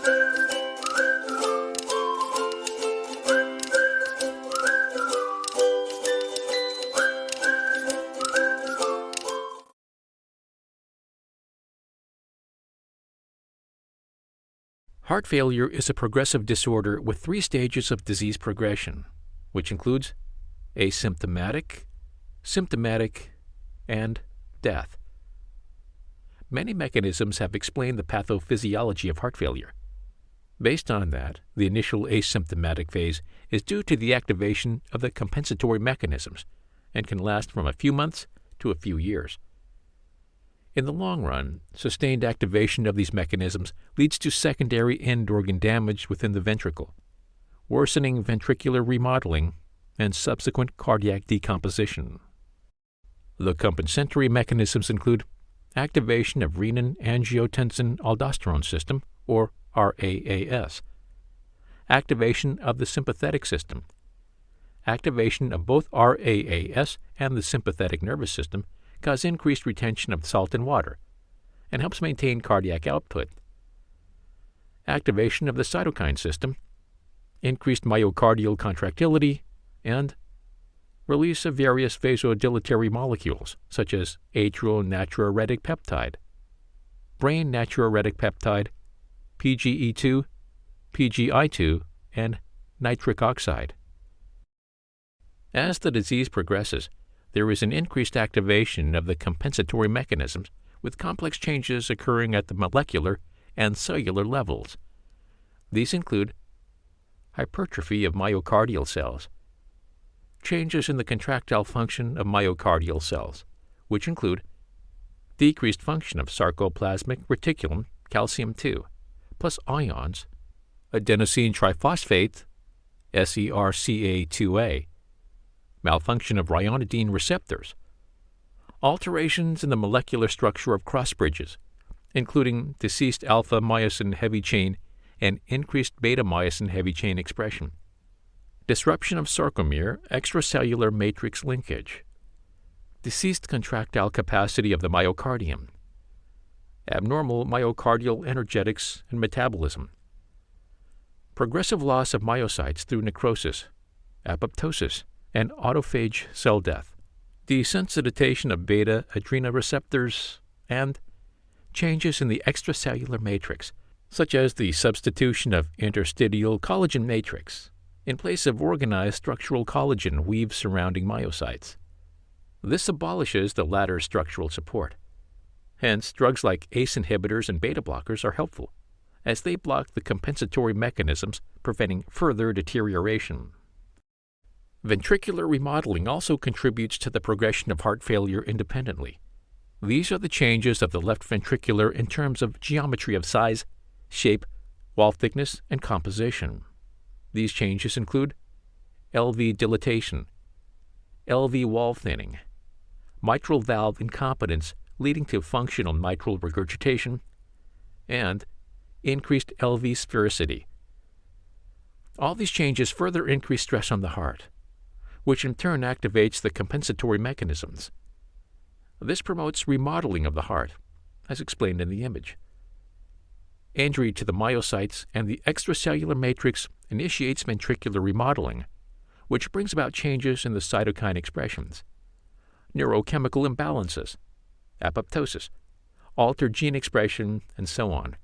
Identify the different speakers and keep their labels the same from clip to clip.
Speaker 1: Heart failure is a progressive disorder with 3 stages of disease progression, which includes asymptomatic, symptomatic, and death. Many mechanisms have explained the pathophysiology of heart failure. Based on that, the initial asymptomatic phase is due to the activation of the compensatory mechanisms and can last from a few months to a few years. In the long run, sustained activation of these mechanisms leads to secondary end organ damage within the ventricle, worsening ventricular remodeling, and subsequent cardiac decomposition. The compensatory mechanisms include activation of renin-angiotensin-aldosterone system, or RAAS, activation of the sympathetic system. Activation of both RAAS and the sympathetic nervous system cause increased retention of salt in water and helps maintain cardiac output. Activation of the cytokine system, increased myocardial contractility, and release of various vasodilatory molecules such as atrial natriuretic peptide, brain natriuretic peptide, PGE2, PGI2, and nitric oxide. As the disease progresses, there is an increased activation of the compensatory mechanisms, with complex changes occurring at the molecular and cellular levels. These include hypertrophy of myocardial cells, changes in the contractile function of myocardial cells, which include decreased function of sarcoplasmic reticulum calcium-2, plus ions, adenosine triphosphate, SERCA2A, malfunction of ryanodine receptors, alterations in the molecular structure of cross bridges, including deceased alpha-myosin heavy chain and increased beta-myosin heavy chain expression, disruption of sarcomere extracellular matrix linkage, deceased contractile capacity of the myocardium, abnormal myocardial energetics and metabolism, progressive loss of myocytes through necrosis, apoptosis, and autophage cell death, desensitization of beta adrenoreceptors, and changes in the extracellular matrix, such as the substitution of interstitial collagen matrix in place of organized structural collagen weaves surrounding myocytes. This abolishes the latter's structural support. Hence, drugs like ACE inhibitors and beta blockers are helpful, as they block the compensatory mechanisms, preventing further deterioration. Ventricular remodeling also contributes to the progression of heart failure independently. These are the changes of the left ventricular in terms of geometry of size, shape, wall thickness, and composition. These changes include LV dilatation, LV wall thinning, mitral valve incompetence leading to functional mitral regurgitation, and increased LV sphericity. All these changes further increase stress on the heart, which in turn activates the compensatory mechanisms. This promotes remodeling of the heart, as explained in the image. Injury to the myocytes and the extracellular matrix initiates ventricular remodeling, which brings about changes in the cytokine expressions, neurochemical imbalances, apoptosis, altered gene expression, and so on.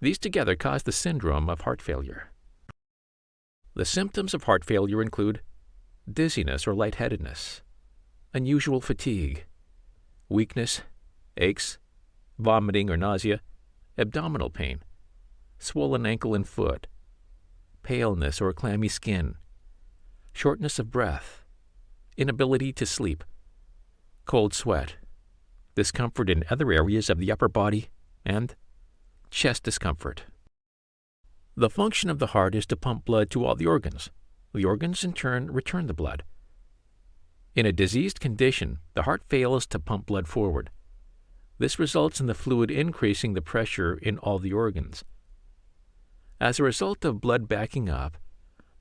Speaker 1: These together cause the syndrome of heart failure. The symptoms of heart failure include dizziness or lightheadedness, unusual fatigue, weakness, aches, vomiting or nausea, abdominal pain, swollen ankle and foot, paleness or clammy skin, shortness of breath, inability to sleep, cold sweat, discomfort in other areas of the upper body, and chest discomfort. The function of the heart is to pump blood to all the organs. The organs, in turn, return the blood. In a diseased condition, the heart fails to pump blood forward. This results in the fluid increasing the pressure in all the organs. As a result of blood backing up,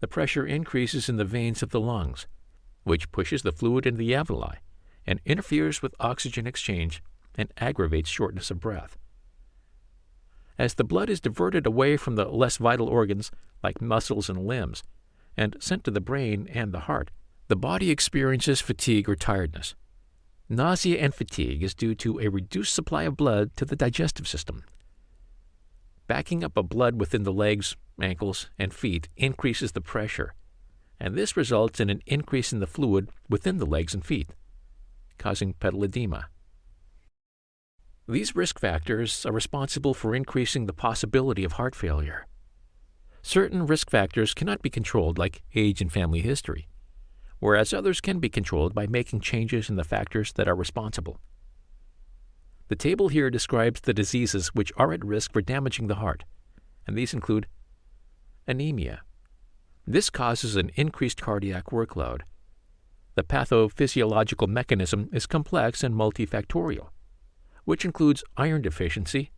Speaker 1: the pressure increases in the veins of the lungs, which pushes the fluid into the alveoli and interferes with oxygen exchange and aggravates shortness of breath. As the blood is diverted away from the less vital organs, like muscles and limbs, and sent to the brain and the heart, the body experiences fatigue or tiredness. Nausea and fatigue is due to a reduced supply of blood to the digestive system. Backing up of blood within the legs, ankles, and feet increases the pressure, and this results in an increase in the fluid within the legs and feet, causing pedal edema. These risk factors are responsible for increasing the possibility of heart failure. Certain risk factors cannot be controlled, like age and family history, whereas others can be controlled by making changes in the factors that are responsible. The table here describes the diseases which are at risk for damaging the heart, and these include anemia. This causes an increased cardiac workload. The pathophysiological mechanism is complex and multifactorial, which includes iron deficiency,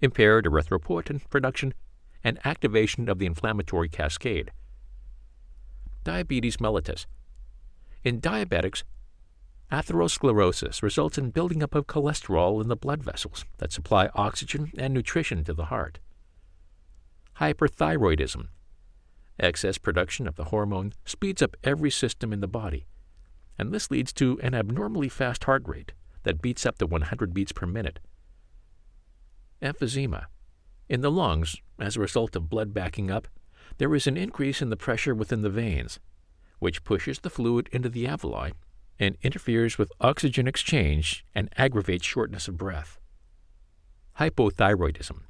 Speaker 1: impaired erythropoietin production, and activation of the inflammatory cascade. Diabetes mellitus. In diabetics, atherosclerosis results in building up of cholesterol in the blood vessels that supply oxygen and nutrition to the heart. Hyperthyroidism. Excess production of the hormone speeds up every system in the body, and this leads to an abnormally fast heart rate that beats up to 100 beats per minute. Emphysema. In the lungs, as a result of blood backing up, there is an increase in the pressure within the veins, which pushes the fluid into the alveoli and interferes with oxygen exchange and aggravates shortness of breath. Hypothyroidism.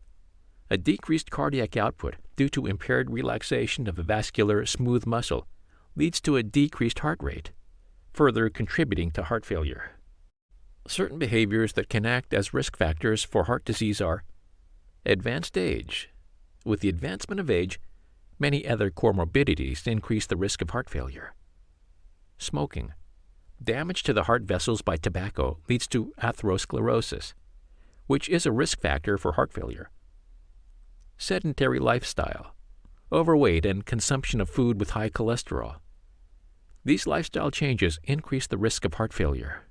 Speaker 1: A decreased cardiac output due to impaired relaxation of the vascular smooth muscle leads to a decreased heart rate, further contributing to heart failure. Certain behaviors that can act as risk factors for heart disease are advanced age. With the advancement of age, many other comorbidities increase the risk of heart failure. Smoking. Damage to the heart vessels by tobacco leads to atherosclerosis, which is a risk factor for heart failure. Sedentary lifestyle. Overweight and consumption of food with high cholesterol. These lifestyle changes increase the risk of heart failure.